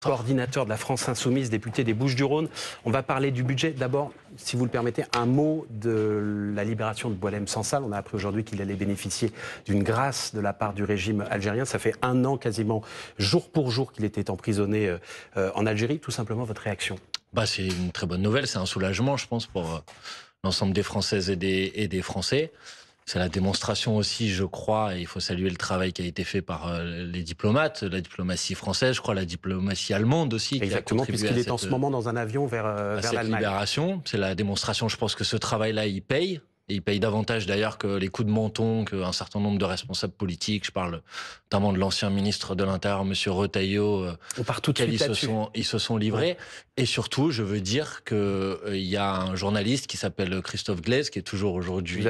Coordinateur de la France Insoumise, député des Bouches-du-Rhône. On va parler du budget. D'abord, si vous le permettez, un mot de la libération de Boualem Sansal. On a appris aujourd'hui qu'il allait bénéficier d'une grâce de la part du régime algérien. Ça fait un an quasiment, jour pour jour, qu'il était emprisonné en Algérie. Tout simplement, votre réaction? C'est une très bonne nouvelle, c'est un soulagement, je pense, pour l'ensemble des Françaises et des Français. C'est la démonstration aussi, je crois, et il faut saluer le travail qui a été fait par les diplomates, la diplomatie française, je crois la diplomatie allemande aussi. Exactement, puisqu'il est en ce moment dans un avion vers l'Allemagne. Libération, c'est la démonstration, je pense que ce travail-là, il paye. Et il paye davantage d'ailleurs que les coups de menton qu'un certain nombre de responsables politiques. Je parle notamment de l'ancien ministre de l'Intérieur, M. Retailleau, auquel ils se sont livrés. Ouais. Et surtout, je veux dire qu'il y a un journaliste qui s'appelle Christophe Glaise, qui est toujours aujourd'hui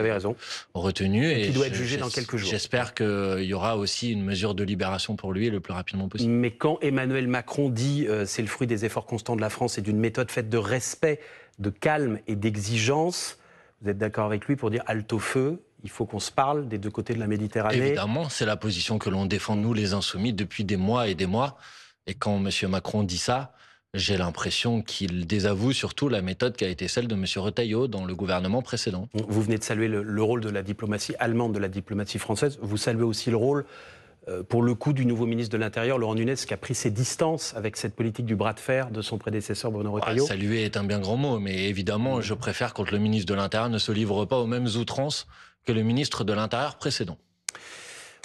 retenu. Et qui doit être jugé dans quelques jours. J'espère qu'il y aura aussi une mesure de libération pour lui le plus rapidement possible. Mais quand Emmanuel Macron dit c'est le fruit des efforts constants de la France et d'une méthode faite de respect, de calme et d'exigence, vous êtes d'accord avec lui pour dire halte au feu, il faut qu'on se parle des deux côtés de la Méditerranée? Évidemment, c'est la position que l'on défend, nous les Insoumis, depuis des mois et des mois. Et quand M. Macron dit ça, j'ai l'impression qu'il désavoue surtout la méthode qui a été celle de M. Retailleau dans le gouvernement précédent. Vous venez de saluer le rôle de la diplomatie allemande, de la diplomatie française. Vous saluez aussi le rôle, pour le coup, du nouveau ministre de l'Intérieur, Laurent Nunez, qui a pris ses distances avec cette politique du bras de fer de son prédécesseur Bruno Retailleau. Saluer est un bien grand mot, mais évidemment, je préfère quand le ministre de l'Intérieur ne se livre pas aux mêmes outrances que le ministre de l'Intérieur précédent.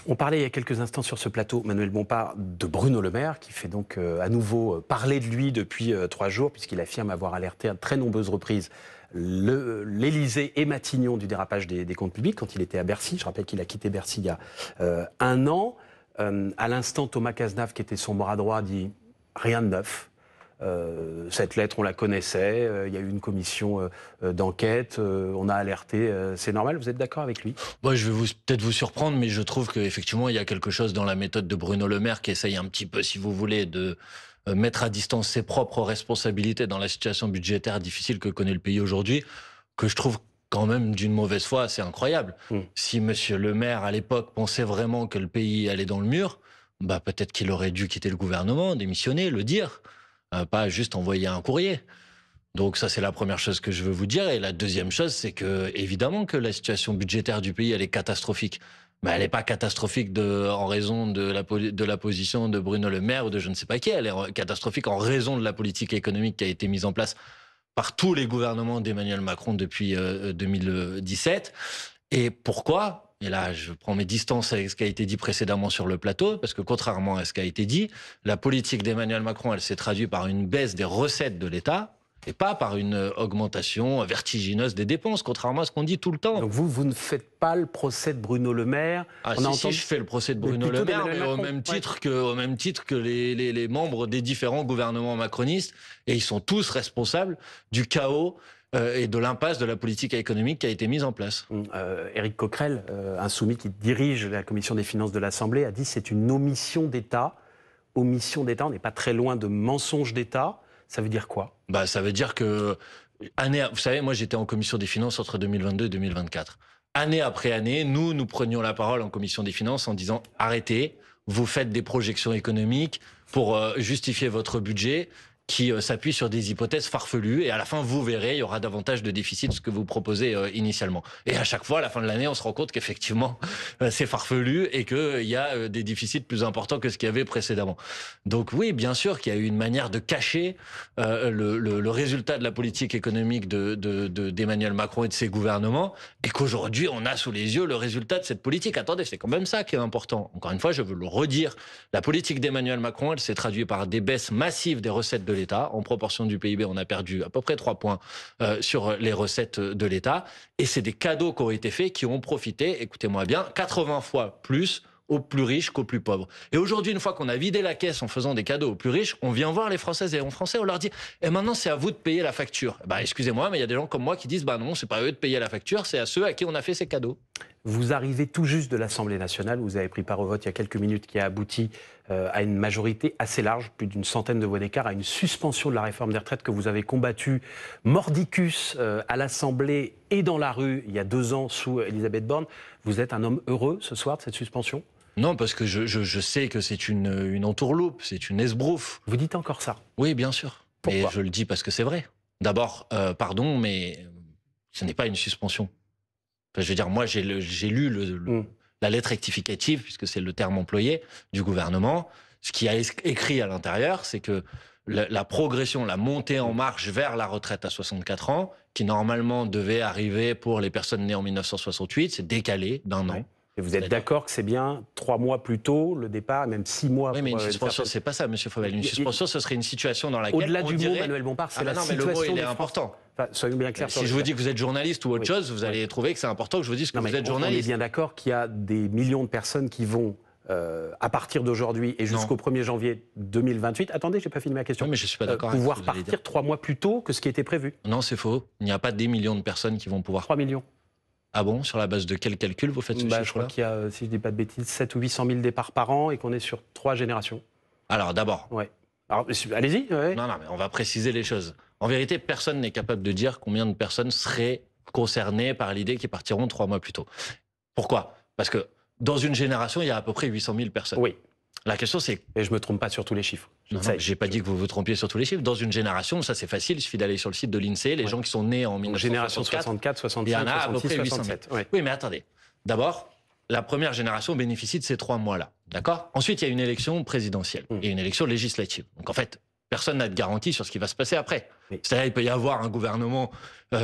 On parlait il y a quelques instants sur ce plateau, Manuel Bompard, de Bruno Le Maire, qui fait donc à nouveau parler de lui depuis 3 jours, puisqu'il affirme avoir alerté à de très nombreuses reprises l'Élysée et Matignon du dérapage des comptes publics quand il était à Bercy. Je rappelle qu'il a quitté Bercy il y a un an. À l'instant, Thomas Cazenave, qui était son bras droit, dit rien de neuf. Cette lettre, on la connaissait. Il y a eu une commission d'enquête. On a alerté. C'est normal. Vous êtes d'accord avec lui? Je vais peut-être vous surprendre, mais je trouve qu'effectivement, il y a quelque chose dans la méthode de Bruno Le Maire qui essaye un petit peu, si vous voulez, de mettre à distance ses propres responsabilités dans la situation budgétaire difficile que connaît le pays aujourd'hui, que je trouve quand même d'une mauvaise foi assez incroyable. Si M. Le Maire, à l'époque, pensait vraiment que le pays allait dans le mur, peut-être qu'il aurait dû quitter le gouvernement, démissionner, le dire, pas juste envoyer un courrier. Donc ça, c'est la première chose que je veux vous dire. Et la deuxième chose, c'est que évidemment que la situation budgétaire du pays, elle est catastrophique. Mais elle n'est pas catastrophique en raison de la position de Bruno Le Maire ou de je ne sais pas qui. Elle est catastrophique en raison de la politique économique qui a été mise en place par tous les gouvernements d'Emmanuel Macron depuis 2017. Et pourquoi? Et là, je prends mes distances avec ce qui a été dit précédemment sur le plateau, parce que contrairement à ce qui a été dit, la politique d'Emmanuel Macron, elle s'est traduite par une baisse des recettes de l'État, et pas par une augmentation vertigineuse des dépenses, contrairement à ce qu'on dit tout le temps. Donc vous ne faites pas le procès de Bruno Le Maire? Si, je fais le procès de Bruno Le Maire, mais au même titre que les membres des différents gouvernements macronistes, et ils sont tous responsables du chaos et de l'impasse de la politique économique qui a été mise en place. Éric Coquerel, insoumis qui dirige la commission des finances de l'Assemblée, a dit que c'est une omission d'État. Omission d'État, on n'est pas très loin de mensonge d'État. Ça veut dire quoi? Ça veut dire que, vous savez, moi j'étais en commission des finances entre 2022 et 2024. Année après année, nous prenions la parole en commission des finances en disant « Arrêtez, vous faites des projections économiques pour justifier votre budget ». Qui s'appuie sur des hypothèses farfelues, et à la fin, vous verrez, il y aura davantage de déficit que ce que vous proposez initialement. Et à chaque fois, à la fin de l'année, on se rend compte qu'effectivement, c'est farfelu et qu'il y a des déficits plus importants que ce qu'il y avait précédemment. Donc oui, bien sûr qu'il y a eu une manière de cacher le résultat de la politique économique d'Emmanuel Macron et de ses gouvernements, et qu'aujourd'hui, on a sous les yeux le résultat de cette politique. Attendez, c'est quand même ça qui est important. Encore une fois, je veux le redire, la politique d'Emmanuel Macron, elle s'est traduite par des baisses massives des recettes de l'État. En proportion du PIB, on a perdu à peu près 3 points sur les recettes de l'État. Et c'est des cadeaux qui ont été faits, qui ont profité, écoutez-moi bien, 80 fois plus aux plus riches qu'aux plus pauvres. Et aujourd'hui, une fois qu'on a vidé la caisse en faisant des cadeaux aux plus riches, on vient voir les Françaises et les Français, on leur dit « Et maintenant, c'est à vous de payer la facture. » Excusez-moi, mais il y a des gens comme moi qui disent « Non, c'est pas à eux de payer la facture, c'est à ceux à qui on a fait ces cadeaux. » Vous arrivez tout juste de l'Assemblée nationale, vous avez pris part au vote il y a quelques minutes qui a abouti à une majorité assez large, plus d'une centaine de voix d'écart, à une suspension de la réforme des retraites que vous avez combattue mordicus à l'Assemblée et dans la rue il y a 2 ans sous Elisabeth Borne. Vous êtes un homme heureux ce soir de cette suspension? Non, parce que je sais que c'est une entourloupe, c'est une esbrouffe. Vous dites encore ça? Oui, bien sûr. Pourquoi? Mais je le dis parce que c'est vrai. D'abord, pardon, mais ce n'est pas une suspension. Enfin, je veux dire, moi, j'ai lu la lettre rectificative, puisque c'est le terme employé, du gouvernement. Ce qui a écrit à l'intérieur, c'est que la progression, la montée en marche vers la retraite à 64 ans, qui normalement devait arriver pour les personnes nées en 1968, c'est décalé d'un an. Et vous êtes d'accord que c'est bien 3 mois plus tôt le départ, même 6 mois? Oui, mais une suspension, c'est pas ça, Monsieur Fauvel. Une suspension, ce serait une situation dans laquelle au-delà on du dirait... mot, Manuel Bompard, c'est Ah la non, mais situation le mot, il est des important. Enfin, soyons bien clairs. Si je vous dis que vous êtes journaliste ou autre Oui. chose, vous allez trouver que c'est important que je vous dise que vous êtes journaliste. On est bien d'accord qu'il y a des millions de personnes qui vont, à partir d'aujourd'hui et jusqu'au 1er janvier 2028, attendez, j'ai pas fini ma question, Non, mais je suis pas d'accord avec pouvoir ce que vous allez partir 3 mois plus tôt que ce qui était prévu. Non, c'est faux. Il n'y a pas des millions de personnes qui vont pouvoir. 3 millions. Ah bon? Sur la base de quel calcul vous faites ce Je crois chiffre-là? qu'il y a, si je dis pas de bêtises, 700 ou 800 000 départs par an et qu'on est sur 3 générations. Alors d'abord. Ouais. Alors, allez-y. Ouais. Non, mais on va préciser les choses. En vérité, personne n'est capable de dire combien de personnes seraient concernées par l'idée qu'ils partiront 3 mois plus tôt. Pourquoi? Parce que dans une génération, il y a à peu près 800 000 personnes. Oui. La question, c'est... Et je me trompe pas sur tous les chiffres. Non, j'ai pas dit que vous vous trompiez sur tous les chiffres. Dans une génération, ça c'est facile, il suffit d'aller sur le site de l'INSEE, les gens qui sont nés en 1964. Génération 64, 65, il y en a à peu 66, près 800 000. 67. Ouais. Oui, mais attendez. D'abord, la première génération bénéficie de ces 3 mois-là. D'accord? Ensuite, il y a une élection présidentielle et une élection législative. Donc en fait, personne n'a de garantie sur ce qui va se passer après. Oui. C'est-à-dire, il peut y avoir un gouvernement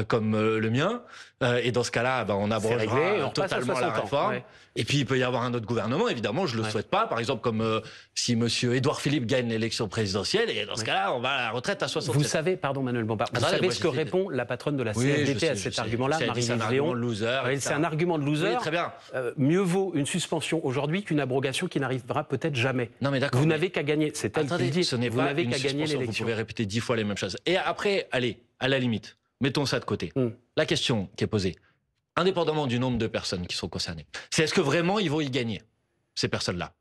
comme le mien, et dans ce cas-là, on abrogera totalement la réforme. Ouais. Et puis, il peut y avoir un autre gouvernement, évidemment, je ne le souhaite pas. Par exemple, comme si M. Édouard Philippe gagne l'élection présidentielle, et dans ce cas-là, on va à la retraite à 67 ans. Vous savez, pardon Manuel Bompard, vous savez ce que répond la patronne de la CFDT à cet argument-là, Marie-Lise Léon? C'est un argument de loser. Oui, très bien. Mieux vaut une suspension aujourd'hui qu'une abrogation qui n'arrivera peut-être jamais. Non, mais d'accord. Vous n'avez qu'à gagner. C'est elle qui dit. Ce n'est pas une suspension. Vous pouvez répéter 10 fois les mêmes choses. Et après, allez, à la limite, mettons ça de côté. La question qui est posée, indépendamment du nombre de personnes qui sont concernées, c'est est-ce que vraiment ils vont y gagner, ces personnes-là?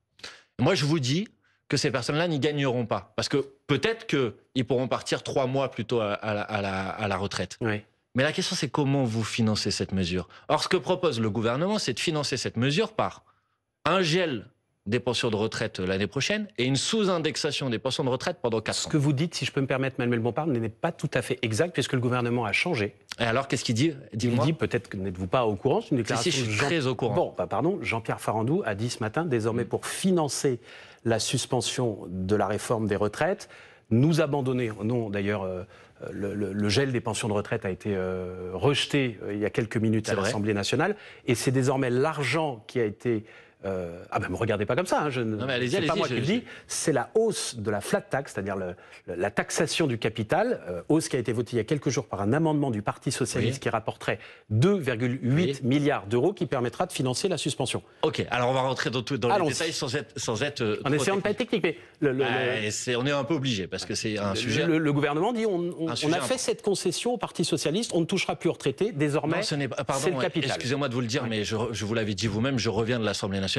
Moi, je vous dis que ces personnes-là n'y gagneront pas. Parce que peut-être qu'ils pourront partir 3 mois plus tôt à la retraite. Oui. Mais la question, c'est comment vous financez cette mesure? Or, ce que propose le gouvernement, c'est de financer cette mesure par un gel des pensions de retraite l'année prochaine et une sous-indexation des pensions de retraite pendant 4 ans. Ce que vous dites, si je peux me permettre, Manuel Bompard, n'est pas tout à fait exact puisque le gouvernement a changé. Et alors, qu'est-ce qu'il dit? Il dit, peut-être que n'êtes-vous pas au courant, c'est une déclaration. Si, je suis très au courant. Bon, pardon, Jean-Pierre Farandou a dit ce matin, désormais pour financer la suspension de la réforme des retraites, nous abandonner, non d'ailleurs, le gel des pensions de retraite a été rejeté il y a quelques minutes à l'Assemblée nationale, et c'est désormais l'argent qui a été... me regardez pas comme ça, hein, c'est pas moi qui le dis, c'est la hausse de la flat tax, c'est-à-dire la taxation du capital, hausse qui a été votée il y a quelques jours par un amendement du Parti Socialiste qui rapporterait 2,8 milliards d'euros qui permettra de financer la suspension. Ok, alors on va rentrer dans les détails sans être en essayant de ne pas être technique, mais on est un peu obligé parce que c'est un sujet... Le gouvernement dit on a fait cette concession au Parti Socialiste, on ne touchera plus aux retraités, désormais c'est le capital. Excusez-moi de vous le dire, mais je vous l'avais dit vous-même, je reviens de l'Assemblée nationale.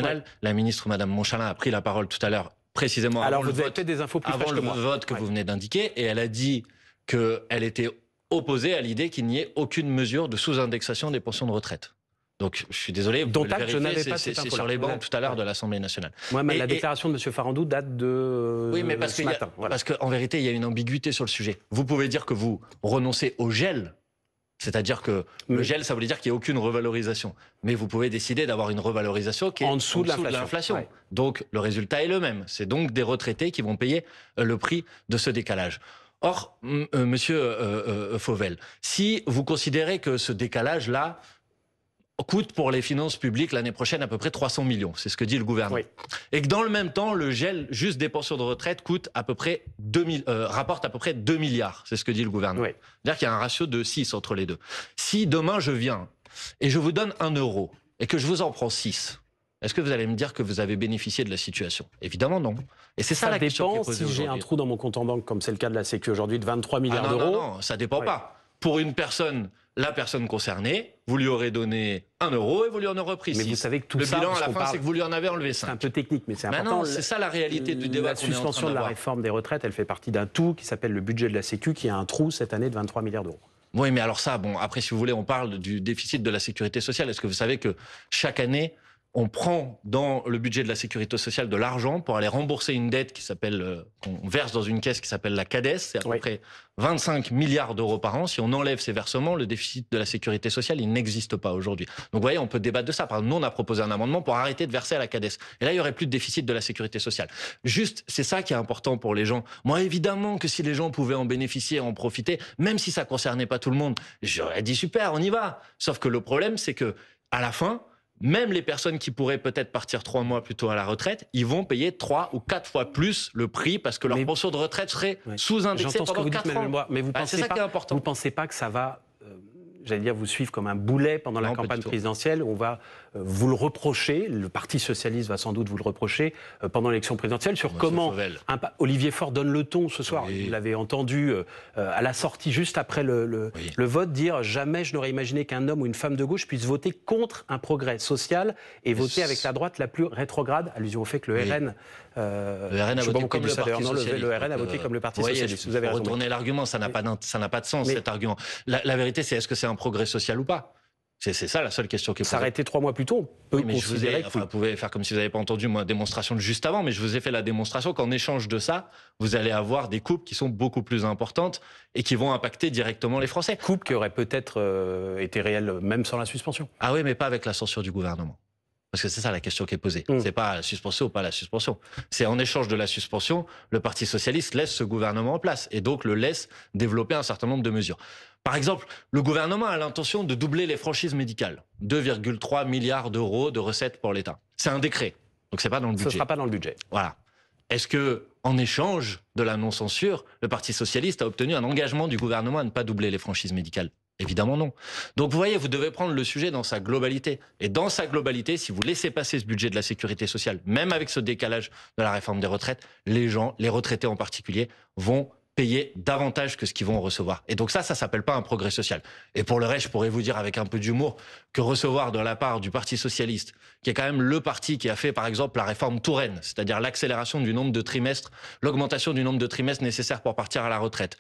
La ministre Madame Montchalin a pris la parole tout à l'heure, précisément avant le vote, que vous venez d'indiquer, et elle a dit qu'elle était opposée à l'idée qu'il n'y ait aucune mesure de sous-indexation des pensions de retraite. Donc, je suis désolé, vous pouvez le vérifier, c'est sur les bancs tout à l'heure de l'Assemblée nationale. Moi, la déclaration de M. Farandou date de ce matin. Parce qu'en vérité, il y a une ambiguïté sur le sujet. Vous pouvez dire que vous renoncez au gel, c'est-à-dire que le gel, ça voulait dire qu'il n'y a aucune revalorisation. Mais vous pouvez décider d'avoir une revalorisation qui est en dessous de l'inflation. Ouais. Donc, le résultat est le même. C'est donc des retraités qui vont payer le prix de ce décalage. Or, monsieur Fauvel, si vous considérez que ce décalage-là coûte pour les finances publiques l'année prochaine à peu près 300 millions, c'est ce que dit le gouvernement. Et que dans le même temps, le gel juste des pensions de retraite coûte à peu près rapporte à peu près 2 milliards, c'est ce que dit le gouvernement. C'est-à-dire qu'il y a un ratio de 6 entre les deux. Si demain je viens et je vous donne 1 euro et que je vous en prends 6, est-ce que vous allez me dire que vous avez bénéficié de la situation? Évidemment non. Et c'est ça la question qui est posée. Si j'ai un trou dans mon compte en banque, comme c'est le cas de la Sécu aujourd'hui, de 23 milliards d'euros... Non, ça dépend pas. Pour une personne, la personne concernée, vous lui aurez donné 1 euro et vous lui en aurez repris 6. Mais vous savez que tout ça... Le bilan à la fin, c'est que vous lui en avez enlevé 5. C'est un peu technique, mais c'est important. Non, c'est ça la réalité du débat. La suspension de la réforme des retraites, elle fait partie d'un tout qui s'appelle le budget de la Sécu, qui a un trou cette année de 23 milliards d'euros. Oui, mais alors ça, après, si vous voulez, on parle du déficit de la sécurité sociale. Est-ce que vous savez que chaque année, on prend dans le budget de la sécurité sociale de l'argent pour aller rembourser une dette qui s'appelle, qu'on verse dans une caisse qui s'appelle la CADES, c'est à peu près 25 milliards d'euros par an. Si on enlève ces versements, le déficit de la sécurité sociale, il n'existe pas aujourd'hui. Donc vous voyez, on peut débattre de ça. Par exemple, nous, on a proposé un amendement pour arrêter de verser à la CADES. Et là, il n'y aurait plus de déficit de la sécurité sociale. Juste, c'est ça qui est important pour les gens. Moi, évidemment que si les gens pouvaient en bénéficier, en profiter, même si ça concernait pas tout le monde, j'aurais dit super, on y va. Sauf que le problème, c'est que à la fin, même les personnes qui pourraient peut-être partir 3 mois plus tôt à la retraite, ils vont payer 3 ou 4 fois plus le prix parce que leur pension de retraite serait sous-indexée pendant 4 ans. Mais vous pensez pas que ça va, j'allais dire, vous suivre comme un boulet pendant la campagne présidentielle? On va vous le reprocher, le Parti socialiste va sans doute vous le reprocher pendant l'élection présidentielle, sur comment Olivier Faure donne le ton ce soir. Vous l'avez entendu à la sortie, juste après le vote, dire « Jamais je n'aurais imaginé qu'un homme ou une femme de gauche puisse voter contre un progrès social et voter avec la droite la plus rétrograde », allusion au fait que le RN... le RN a voté comme le Parti socialiste. Le RN a voté comme le Parti socialiste. Vous avez raison. Retourner l'argument, ça n'a pas de sens, cet argument. La vérité, c'est est-ce que c'est un progrès social ou pas? C'est ça la seule question qui est posée. S'arrêter 3 mois plus tôt, on peut considérer vous pouvez faire comme si vous n'avez pas entendu ma démonstration de juste avant, mais je vous ai fait la démonstration qu'en échange de ça, vous allez avoir des coupes qui sont beaucoup plus importantes et qui vont impacter directement les Français. Coupes qui auraient peut-être été réelles même sans la suspension. Ah oui, mais pas avec la censure du gouvernement. Parce que c'est ça la question qui est posée. C'est pas la suspension ou pas la suspension. C'est en échange de la suspension, le Parti socialiste laisse ce gouvernement en place et donc le laisse développer un certain nombre de mesures. Par exemple, le gouvernement a l'intention de doubler les franchises médicales. 2,3 milliards d'euros de recettes pour l'État. C'est un décret, donc c'est pas dans le budget. Ce sera pas dans le budget. Voilà. Est-ce que, en échange de la non-censure, le Parti socialiste a obtenu un engagement du gouvernement à ne pas doubler les franchises médicales? Évidemment non. Donc vous voyez, vous devez prendre le sujet dans sa globalité. Et dans sa globalité, si vous laissez passer ce budget de la sécurité sociale, même avec ce décalage de la réforme des retraites, les gens, les retraités en particulier, vont payer davantage que ce qu'ils vont recevoir. Et donc ça s'appelle pas un progrès social. Et pour le reste, je pourrais vous dire avec un peu d'humour que recevoir de la part du Parti socialiste, qui est quand même le parti qui a fait par exemple la réforme Touraine, c'est-à-dire l'accélération du nombre de trimestres, l'augmentation du nombre de trimestres nécessaires pour partir à la retraite,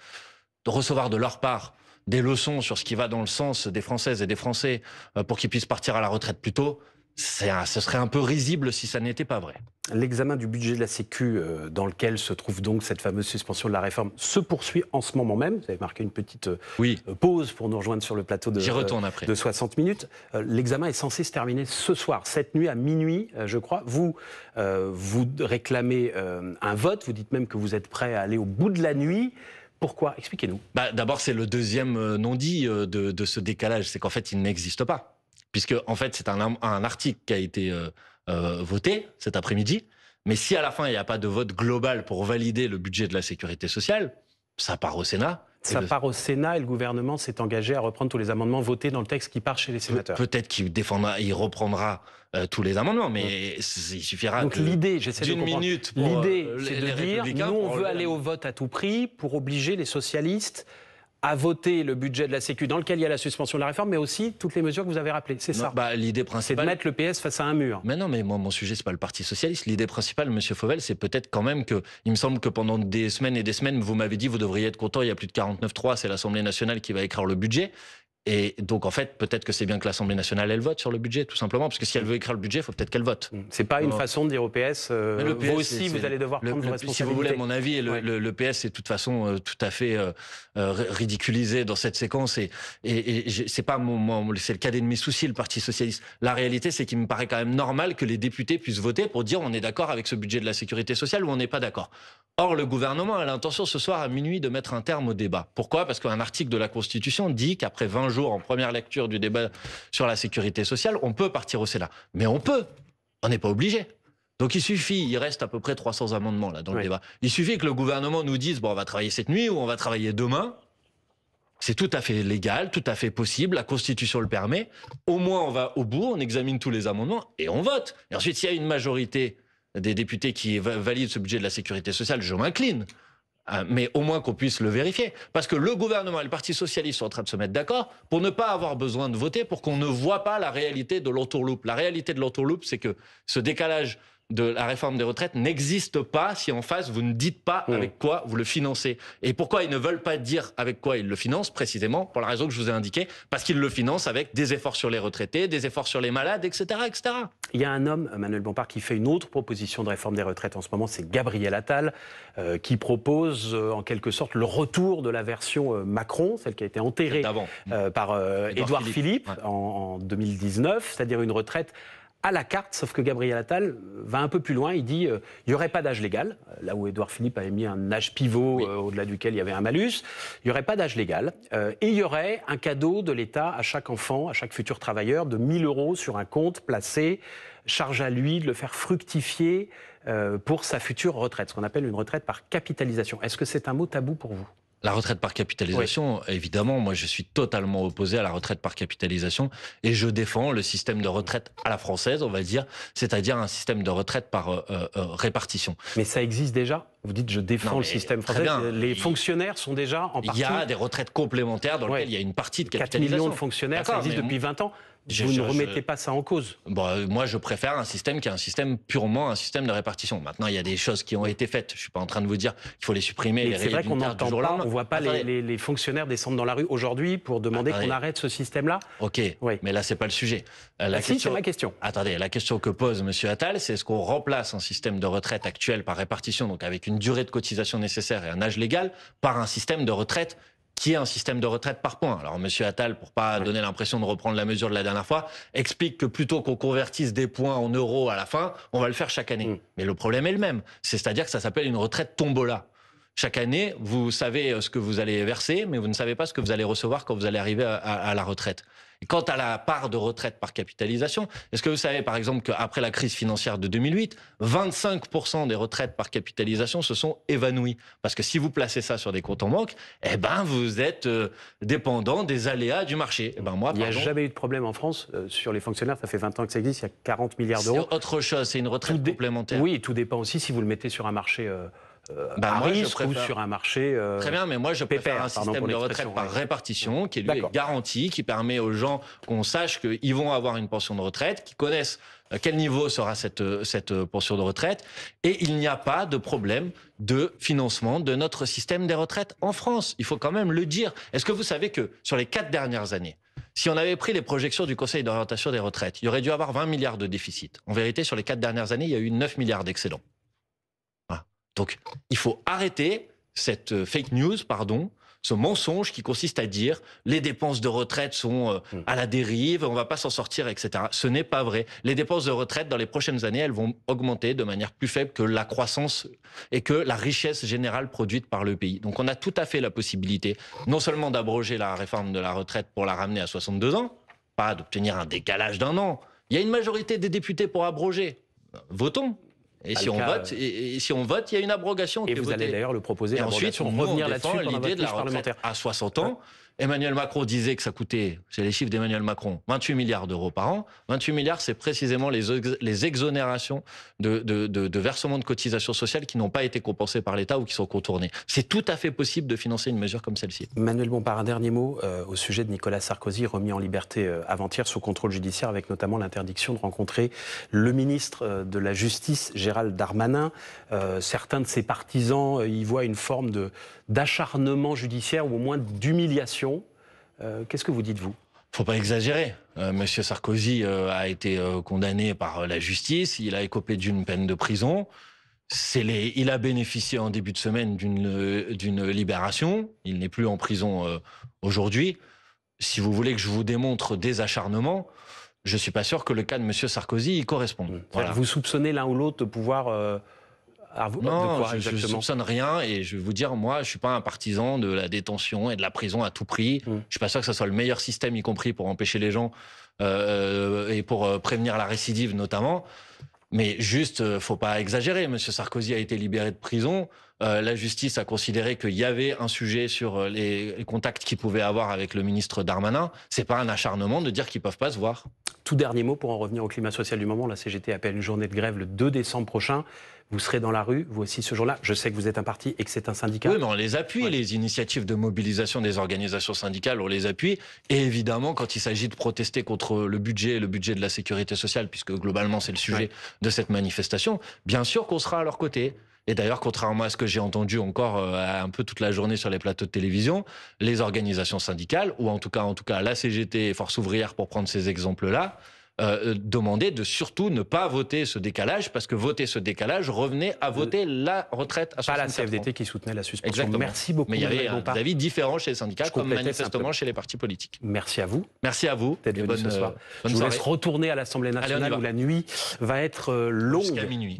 de recevoir de leur part des leçons sur ce qui va dans le sens des Françaises et des Français pour qu'ils puissent partir à la retraite plus tôt, ce serait un peu risible si ça n'était pas vrai. L'examen du budget de la Sécu, dans lequel se trouve donc cette fameuse suspension de la réforme, se poursuit en ce moment même. Vous avez marqué une petite pause pour nous rejoindre sur le plateau de 60 minutes. L'examen est censé se terminer ce soir, cette nuit à minuit, je crois. Vous réclamez un vote, vous dites même que vous êtes prêt à aller au bout de la nuit. Pourquoi? Expliquez-nous. D'abord, c'est le deuxième non-dit de ce décalage, c'est qu'en fait, il n'existe pas. Puisque, en fait, c'est un article qui a été voté cet après-midi, mais si à la fin, il n'y a pas de vote global pour valider le budget de la sécurité sociale, ça part au Sénat. Ça part au Sénat et le gouvernement s'est engagé à reprendre tous les amendements votés dans le texte qui part chez les sénateurs. Peut-être qu'il reprendra tous les amendements, mais il suffira donc l'idée, j'essaie de comprendre. Minute. L'idée, c'est de dire, nous, on veut aller au vote à tout prix pour obliger les socialistes à voter le budget de la Sécu dans lequel il y a la suspension de la réforme, mais aussi toutes les mesures que vous avez rappelées. C'est ça. L'idée principale, c'est de mettre le PS face à un mur. Mais non, mais moi, mon sujet, c'est pas le Parti socialiste. L'idée principale, Monsieur Fauvel, c'est peut-être quand même que, il me semble que pendant des semaines et des semaines, vous m'avez dit, vous devriez être content, il y a plus de 49-3, c'est l'Assemblée nationale qui va écrire le budget. Et donc, en fait, peut-être que c'est bien que l'Assemblée nationale, elle vote sur le budget, tout simplement, parce que si elle veut écrire le budget, il faut peut-être qu'elle vote. C'est pas une façon de dire au PS, vous aussi, vous allez devoir prendre vos responsabilités. Si vous voulez, à mon avis, le PS est de toute façon tout à fait ridiculisé dans cette séquence. Et c'est pas c'est le cadet de mes soucis, le Parti socialiste. La réalité, c'est qu'il me paraît quand même normal que les députés puissent voter pour dire on est d'accord avec ce budget de la sécurité sociale ou on n'est pas d'accord. Or, le gouvernement a l'intention ce soir à minuit de mettre un terme au débat. Pourquoi? Parce qu'un article de la Constitution dit qu'après 20 jours en première lecture du débat sur la sécurité sociale, on peut partir au Sénat. Mais on peut, on n'est pas obligé. Donc il suffit, il reste à peu près 300 amendements là dans le débat. Il suffit que le gouvernement nous dise bon, on va travailler cette nuit ou on va travailler demain. C'est tout à fait légal, tout à fait possible, la Constitution le permet. Au moins on va au bout, on examine tous les amendements et on vote. Et ensuite s'il y a une majorité des députés qui valident ce budget de la sécurité sociale, je m'incline. Mais au moins qu'on puisse le vérifier. Parce que le gouvernement et le Parti socialiste sont en train de se mettre d'accord pour ne pas avoir besoin de voter, pour qu'on ne voit pas la réalité de l'entourloupe. La réalité de l'entourloupe, c'est que ce décalage de la réforme des retraites n'existe pas si en face vous ne dites pas avec quoi vous le financez. Et pourquoi ils ne veulent pas dire avec quoi ils le financent? Précisément pour la raison que je vous ai indiquée, parce qu'ils le financent avec des efforts sur les retraités, des efforts sur les malades, etc., etc. Il y a un homme, Manuel Bompard, qui fait une autre proposition de réforme des retraites en ce moment, c'est Gabriel Attal, qui propose en quelque sorte le retour de la version Macron, celle qui a été enterrée par Édouard Philippe en 2019, c'est-à-dire une retraite à la carte, sauf que Gabriel Attal va un peu plus loin. Il dit il n'y aurait pas d'âge légal, là où Édouard Philippe avait mis un âge pivot au-delà duquel il y avait un malus. Il n'y aurait pas d'âge légal. Et il y aurait un cadeau de l'État à chaque enfant, à chaque futur travailleur, de 1 000 € sur un compte placé. Charge à lui de le faire fructifier pour sa future retraite, ce qu'on appelle une retraite par capitalisation. Est-ce que c'est un mot tabou pour vous ? La retraite par capitalisation, évidemment, moi je suis totalement opposé à la retraite par capitalisation et je défends le système de retraite à la française, on va dire, c'est-à-dire un système de retraite par répartition. Mais ça existe déjà ? Vous dites je défends le système français, les fonctionnaires sont déjà en partie... Il y a des retraites complémentaires dans lesquelles il y a une partie de capitalisation. 4 millions de fonctionnaires, ça existe depuis 20 ans. Vous ne remettez pas ça en cause? Moi, je préfère un système qui est un système purement un système de répartition. Maintenant, il y a des choses qui ont été faites. Je suis pas en train de vous dire qu'il faut les supprimer. C'est vrai qu'on n'entend pas, on voit pas les fonctionnaires descendre dans la rue aujourd'hui pour demander qu'on arrête ce système-là. Ok, mais là, c'est pas le sujet. C'est ma question. Attendez, la question que pose M. Attal, c'est est-ce qu'on remplace un système de retraite actuel par répartition, donc avec une durée de cotisation nécessaire et un âge légal, par un système de retraite qui est un système de retraite par points. Alors, M. Attal, pour pas donner l'impression de reprendre la mesure de la dernière fois, explique que plutôt qu'on convertisse des points en euros à la fin, on va le faire chaque année. Mais le problème est le même. C'est-à-dire que ça s'appelle une retraite tombola. Chaque année, vous savez ce que vous allez verser, mais vous ne savez pas ce que vous allez recevoir quand vous allez arriver à la retraite. Et quant à la part de retraite par capitalisation, est-ce que vous savez, par exemple, qu'après la crise financière de 2008, 25% des retraites par capitalisation se sont évanouies? Parce que si vous placez ça sur des comptes en banque, eh ben, vous êtes dépendant des aléas du marché. Eh ben, moi, il n'y a jamais eu de problème en France sur les fonctionnaires. Ça fait 20 ans que ça existe. Il y a 40 milliards d'euros. C'est autre chose. C'est une retraite complémentaire. Oui, tout dépend aussi si vous le mettez sur un marché... à risque ou sur un marché très bien, mais moi je préfère un système de retraite par répartition qui lui est garanti, qui permet aux gens qu'on sache qu'ils vont avoir une pension de retraite, qu'ils connaissent à quel niveau sera cette pension de retraite, et il n'y a pas de problème de financement de notre système des retraites en France. Il faut quand même le dire. Est-ce que vous savez que sur les 4 dernières années, si on avait pris les projections du Conseil d'orientation des retraites, il y aurait dû avoir 20 milliards de déficit. En vérité, sur les 4 dernières années, il y a eu 9 milliards d'excédents. Donc, il faut arrêter cette fake news, ce mensonge qui consiste à dire les dépenses de retraite sont à la dérive, on va pas s'en sortir, etc. Ce n'est pas vrai. Les dépenses de retraite, dans les prochaines années, elles vont augmenter de manière plus faible que la croissance et que la richesse générale produite par le pays. Donc, on a tout à fait la possibilité, non seulement d'abroger la réforme de la retraite pour la ramener à 62 ans, pas d'obtenir un décalage d'1 an. Il y a une majorité des députés pour abroger. Votons. Et si on vote, il y a une abrogation. Et vous allez d'ailleurs le proposer. Et ensuite, on revenir là-dessus l'idée de la retraite à 60 ans. Emmanuel Macron disait que ça coûtait, c'est les chiffres d'Emmanuel Macron, 28 milliards d'euros par an. 28 milliards, c'est précisément les exonérations de versements de cotisations sociales qui n'ont pas été compensés par l'État ou qui sont contournés. C'est tout à fait possible de financer une mesure comme celle-ci. Manuel Bompard, un dernier mot au sujet de Nicolas Sarkozy, remis en liberté avant-hier sous contrôle judiciaire, avec notamment l'interdiction de rencontrer le ministre de la Justice, Gérald Darmanin. Certains de ses partisans y voient une forme d'acharnement judiciaire ou au moins d'humiliation. Qu'est-ce que vous dites, vous ? Faut pas exagérer. Monsieur Sarkozy a été condamné par la justice. Il a écopé d'une peine de prison. Il a bénéficié en début de semaine d'une libération. Il n'est plus en prison aujourd'hui. Si vous voulez que je vous démontre des acharnements, je suis pas sûr que le cas de Monsieur Sarkozy y corresponde. Voilà. Vous soupçonnez l'un ou l'autre de pouvoir... Non, je ne soupçonne rien et je vais vous dire, moi, je suis pas un partisan de la détention et de la prison à tout prix. Je suis pas sûr que ce soit le meilleur système, y compris pour empêcher les gens et pour prévenir la récidive notamment. Mais juste, faut pas exagérer. Monsieur Sarkozy a été libéré de prison. la justice a considéré qu'il y avait un sujet sur les contacts qu'ils pouvaient avoir avec le ministre Darmanin. C'est pas un acharnement de dire qu'ils peuvent pas se voir. Tout dernier mot pour en revenir au climat social du moment. La CGT appelle une journée de grève le 2 décembre prochain. Vous serez dans la rue, vous aussi, ce jour-là. Je sais que vous êtes un parti et que c'est un syndicat. Oui, mais on les appuie, les initiatives de mobilisation des organisations syndicales, on les appuie. Et évidemment, quand il s'agit de protester contre le budget de la sécurité sociale, puisque globalement c'est le sujet de cette manifestation, bien sûr qu'on sera à leur côté. Et d'ailleurs, contrairement à ce que j'ai entendu encore un peu toute la journée sur les plateaux de télévision, les organisations syndicales, ou en tout cas la CGT et Force ouvrière pour prendre ces exemples-là, demander de surtout ne pas voter ce décalage, parce que voter ce décalage revenait à voter la retraite à 64 ans. Pas la CFDT qui soutenait la suspension. Exactement. Merci beaucoup. Mais il y avait un avis différent chez les syndicats, comme manifestement chez les partis politiques. Merci à vous. Merci à vous. D'être venu ce soir. Bonne je vous soirée. laisse retourner à l'Assemblée nationale où la nuit va être longue. Jusqu'à minuit.